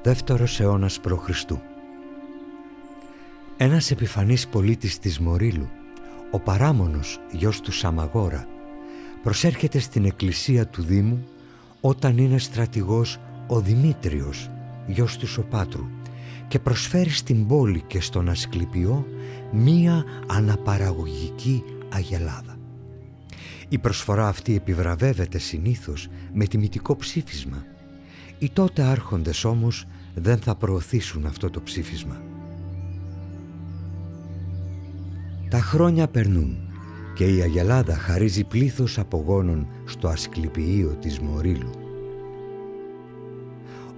δεύτερος αιώνας π.Χ. Ένας επιφανής πολίτης της Μορίλου, ο Παράμονος γιος του Σαμαγόρα, προσέρχεται στην εκκλησία του Δήμου όταν είναι στρατηγός ο Δημήτριος, γιος του Σοπάτρου, και προσφέρει στην πόλη και στον Ασκληπιό μία αναπαραγωγική αγελάδα. Η προσφορά αυτή επιβραβεύεται συνήθως με τιμητικό ψήφισμα. Οι τότε άρχοντες όμως δεν θα προωθήσουν αυτό το ψήφισμα. Τα χρόνια περνούν και η αγελάδα χαρίζει πλήθος απογόνων στο Ασκληπιείο της Μορίλου.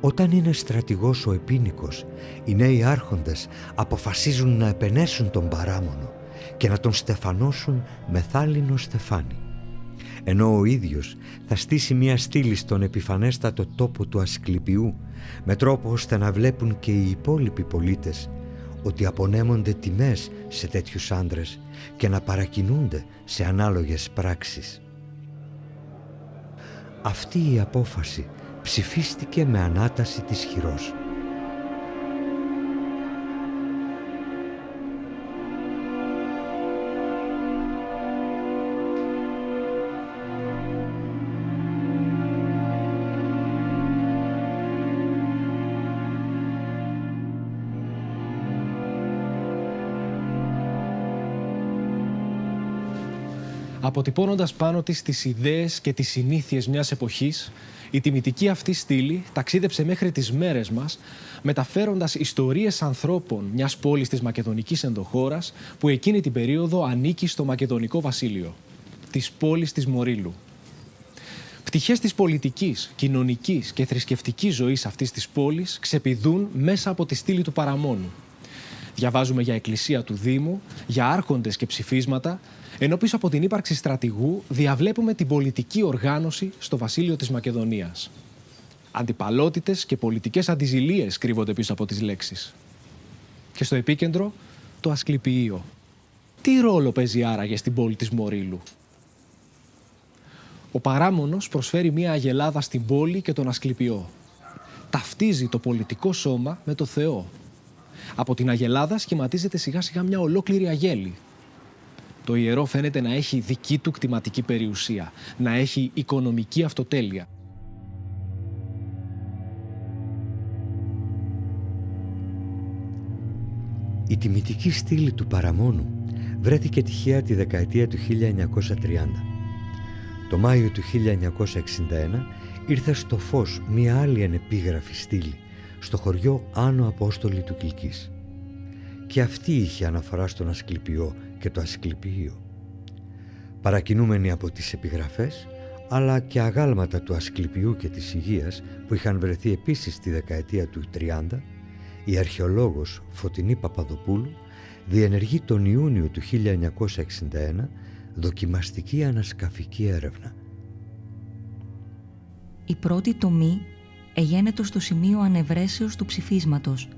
Όταν είναι στρατηγός ο Επίνικος, οι νέοι άρχοντες αποφασίζουν να επενέσουν τον Παράμονο και να τον στεφανώσουν με θάλινο στεφάνι. Ενώ ο ίδιος θα στήσει μια στήλη στον επιφανέστατο τόπο του Ασκληπιού, με τρόπο ώστε να βλέπουν και οι υπόλοιποι πολίτες ότι απονέμονται τιμές σε τέτοιους άντρες και να παρακινούνται σε ανάλογες πράξεις. Αυτή η απόφαση ψηφίστηκε με ανάταση της χειρός. Αποτυπώνοντας πάνω της τις ιδέες και τις συνήθειες μιας εποχής, η τιμητική αυτή στήλη ταξίδεψε μέχρι τις μέρες μας, μεταφέροντας ιστορίες ανθρώπων μιας πόλης της Μακεδονικής ενδοχώρας που εκείνη την περίοδο ανήκει στο Μακεδονικό Βασίλειο, της πόλης της Μορίλου. Πτυχές της πολιτικής, κοινωνικής και θρησκευτικής ζωής αυτής της πόλης ξεπηδούν μέσα από τη στήλη του Παραμόνου. Διαβάζουμε για εκκλησία του Δήμου, για άρχοντες και ψηφίσματα, ενώ πίσω από την ύπαρξη στρατηγού διαβλέπουμε την πολιτική οργάνωση στο Βασίλειο της Μακεδονίας. Αντιπαλότητες και πολιτικές αντιζηλίες κρύβονται πίσω από τις λέξεις. Και στο επίκεντρο, το Ασκληπιείο. Τι ρόλο παίζει άραγε στην πόλη της Μορίλου? Ο Παράμονος προσφέρει μία αγελάδα στην πόλη και τον Ασκληπιό. Ταυτίζει το πολιτικό σώμα με το Θεό. Από την αγελάδα σχηματίζεται σιγά σιγά μια ολόκληρη αγέλη. Το ιερό φαίνεται να έχει δική του κτηματική περιουσία, να έχει οικονομική αυτοτέλεια. Η τιμητική στήλη του Παραμόνου βρέθηκε τυχαία τη δεκαετία του 1930. Το Μάιο του 1961 ήρθε στο φως μία άλλη ανεπίγραφη στήλη στο χωριό Άνω Απόστολη του Κιλκής. Και αυτή είχε αναφορά στον Ασκληπιό και το Ασκληπιείο. Παρακινούμενοι από τις επιγραφές, αλλά και αγάλματα του Ασκληπιού και της Υγείας που είχαν βρεθεί επίσης στη δεκαετία του 30, η αρχαιολόγος Φωτεινή Παπαδοπούλου διενεργεί τον Ιούνιο του 1961 δοκιμαστική ανασκαφική έρευνα. Η πρώτη τομή εγένετο στο σημείο ανεβρέσεως του ψηφίσματος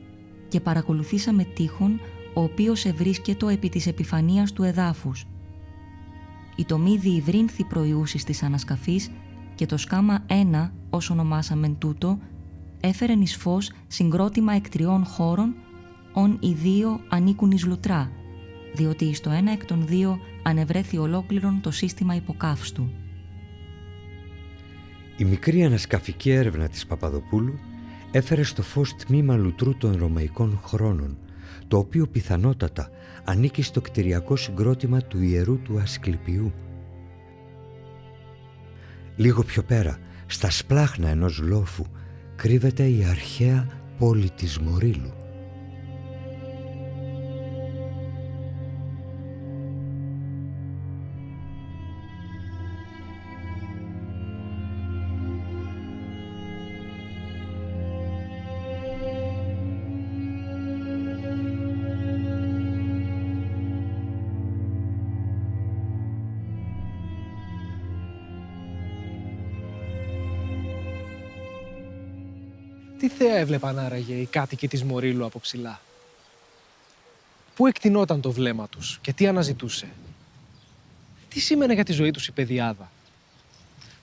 και παρακολουθήσαμε τείχον ο οποίος ευρίσκετο επί της επιφανείας του εδάφους. Η τομή διηβρύνθη προϊούσης της ανασκαφής και το σκάμα 1, ως ονομάσαμεν τούτο, έφερεν εις φως συγκρότημα εκ 3 χώρων, ον οι 2 ανήκουν εις λουτρά, διότι εις το ένα εκ των 2 ανεβρέθη ολόκληρον το σύστημα υποκαύστου. Η μικρή ανασκαφική έρευνα της Παπαδοπούλου έφερε στο φως τμήμα λουτρού των ρωμαϊκών χρόνων, το οποίο πιθανότατα ανήκει στο κτηριακό συγκρότημα του ιερού του Ασκληπιού. Λίγο πιο πέρα, στα σπλάχνα ενός λόφου, κρύβεται η αρχαία πόλη της Μορίλου. Τι θέα έβλεπαν άραγε οι κάτοικοι της Μορίλου από ψηλά? Πού εκτινόταν το βλέμμα τους και τι αναζητούσε? Τι σήμαινε για τη ζωή τους η πεδιάδα?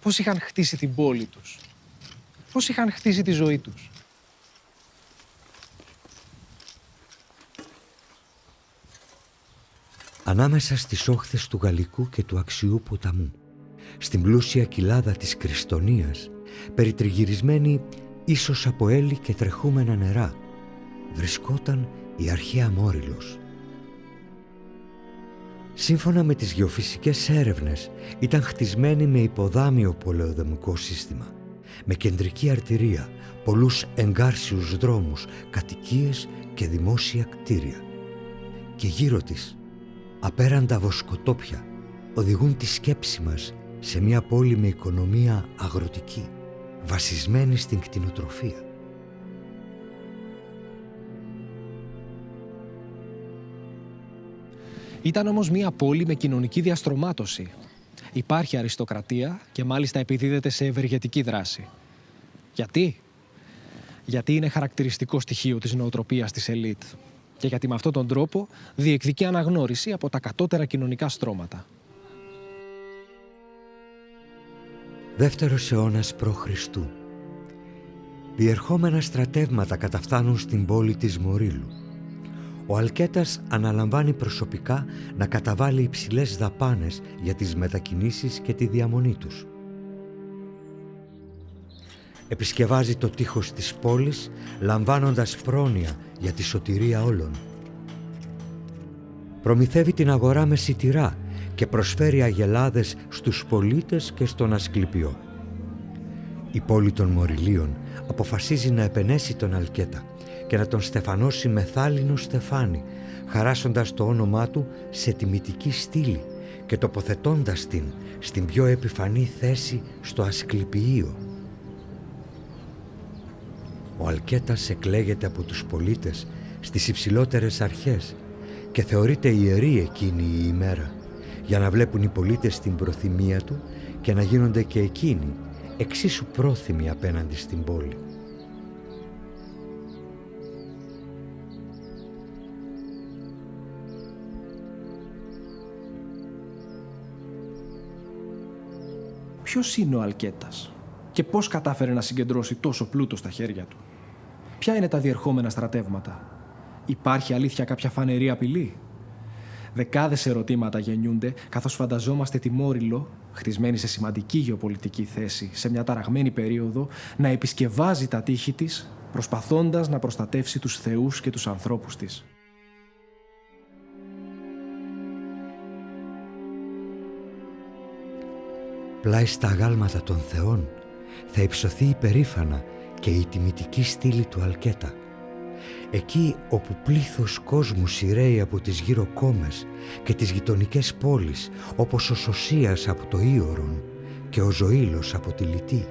Πώς είχαν χτίσει την πόλη τους? Πώς είχαν χτίσει τη ζωή τους? ανάμεσα στις όχθες του Γαλλικού και του Αξιού ποταμού, στην πλούσια κοιλάδα της Κριστονίας, περιτριγυρισμένη ίσως από έλη και τρεχούμενα νερά, βρισκόταν η αρχαία Μόριλος. Σύμφωνα με τις γεωφυσικές έρευνες, ήταν χτισμένη με υποδάμιο πολεοδομικό σύστημα, με κεντρική αρτηρία, πολλούς εγκάρσιους δρόμους, κατοικίες και δημόσια κτίρια. Και γύρω της, απέραντα βοσκοτόπια, οδηγούν τη σκέψη μας σε μια πόλη με οικονομία αγροτική, βασισμένη στην κτηνοτροφία. Ήταν όμως μια πόλη με κοινωνική διαστρωμάτωση. Υπάρχει αριστοκρατία και μάλιστα επιδίδεται σε ευεργετική δράση. Γιατί? Γιατί είναι χαρακτηριστικό στοιχείο της νοοτροπίας της ελίτ και γιατί με αυτόν τον τρόπο διεκδικεί αναγνώριση από τα κατώτερα κοινωνικά στρώματα. Δεύτερος αιώνας π.Χ. Διερχόμενα στρατεύματα καταφθάνουν στην πόλη της Μορίλου. Ο Αλκέτας αναλαμβάνει προσωπικά να καταβάλει υψηλές δαπάνες για τις μετακινήσεις και τη διαμονή τους. Επισκευάζει το τείχος της πόλης, λαμβάνοντας πρόνοια για τη σωτηρία όλων. Προμηθεύει την αγορά με σιτηρά και προσφέρει αγελάδες στους πολίτες και στον Ασκληπιό. Η πόλη των Μοριλίων αποφασίζει να επενέσει τον Αλκέτα και να τον στεφανώσει με θάλινο στεφάνι, χαράσσοντας το όνομά του σε τιμητική στήλη και τοποθετώντας την στην πιο επιφανή θέση στο Ασκληπιείο. Ο Αλκέτας εκλέγεται από τους πολίτες στις υψηλότερες αρχές και θεωρείται ιερή εκείνη η ημέρα, για να βλέπουν οι πολίτες την προθυμία του και να γίνονται και εκείνοι εξίσου πρόθυμοι απέναντι στην πόλη. Ποιος είναι ο Αλκέτας και πώς κατάφερε να συγκεντρώσει τόσο πλούτο στα χέρια του? Ποια είναι τα διερχόμενα στρατεύματα? Υπάρχει αλήθεια κάποια φανερή απειλή? Δεκάδες ερωτήματα γεννιούνται καθώς φανταζόμαστε τη Μόριλο, χτισμένη σε σημαντική γεωπολιτική θέση σε μια ταραγμένη περίοδο, να επισκευάζει τα τείχη της, προσπαθώντας να προστατεύσει τους θεούς και τους ανθρώπους της. Πλάι στα αγάλματα των θεών θα υψωθεί υπερήφανα και η τιμητική στήλη του Αλκέτα. Εκεί όπου πλήθος κόσμου σειραίει από τις γύρω κόμες και τις γειτονικές πόλεις, όπως ο Σωσίας από το Ήωρον και ο Ζωήλος από τη Λιτή,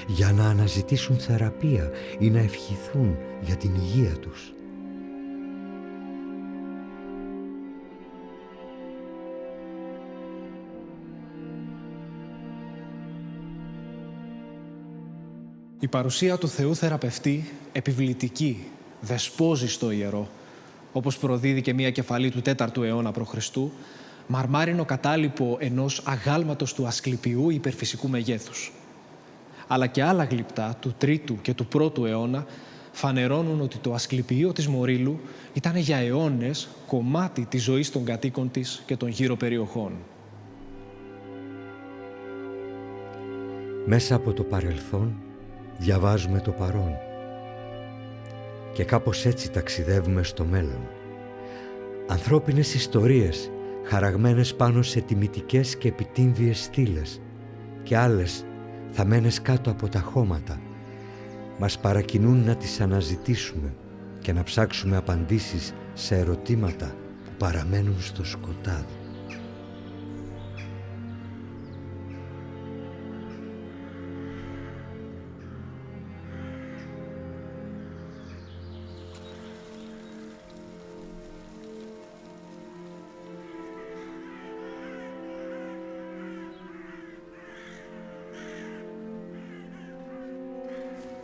για να αναζητήσουν θεραπεία ή να ευχηθούν για την υγεία τους. Η παρουσία του Θεού θεραπευτή, επιβλητική, δεσπόζει στο ιερό, όπως προδίδει και μια κεφαλή του 4ου αιώνα π.Χ., μαρμάρινο κατάλοιπο ενός αγάλματος του Ασκληπιού υπερφυσικού μεγέθους. Αλλά και άλλα γλυπτά του 3ου και του 1ου αιώνα φανερώνουν ότι το Ασκληπιείο της Μορίλου ήταν για αιώνες κομμάτι της ζωής των κατοίκων της και των γύρω περιοχών. Μέσα από το παρελθόν διαβάζουμε το παρόν και κάπως έτσι ταξιδεύουμε στο μέλλον. Ανθρώπινες ιστορίες χαραγμένες πάνω σε τιμητικές και επιτύμβιες στήλες και άλλες θαμμένες κάτω από τα χώματα μας παρακινούν να τις αναζητήσουμε και να ψάξουμε απαντήσεις σε ερωτήματα που παραμένουν στο σκοτάδι.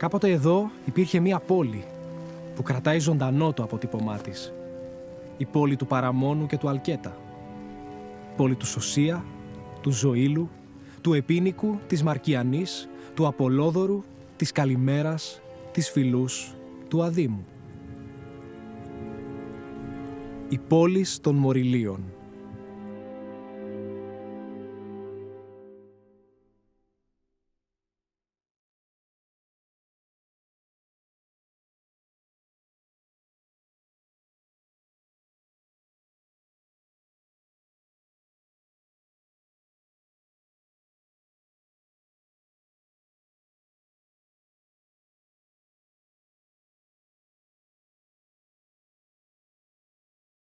Κάποτε εδώ υπήρχε μία πόλη που κρατάει ζωντανό το αποτύπωμά της. Η πόλη του Παραμόνου και του Αλκέτα. Πόλη του Σωσία, του Ζωήλου, του Επίνικου, της Μαρκιανής, του Απολόδωρου, της Καλημέρας, της Φιλούς, του Αδήμου. Η πόλη των Μοριλίων.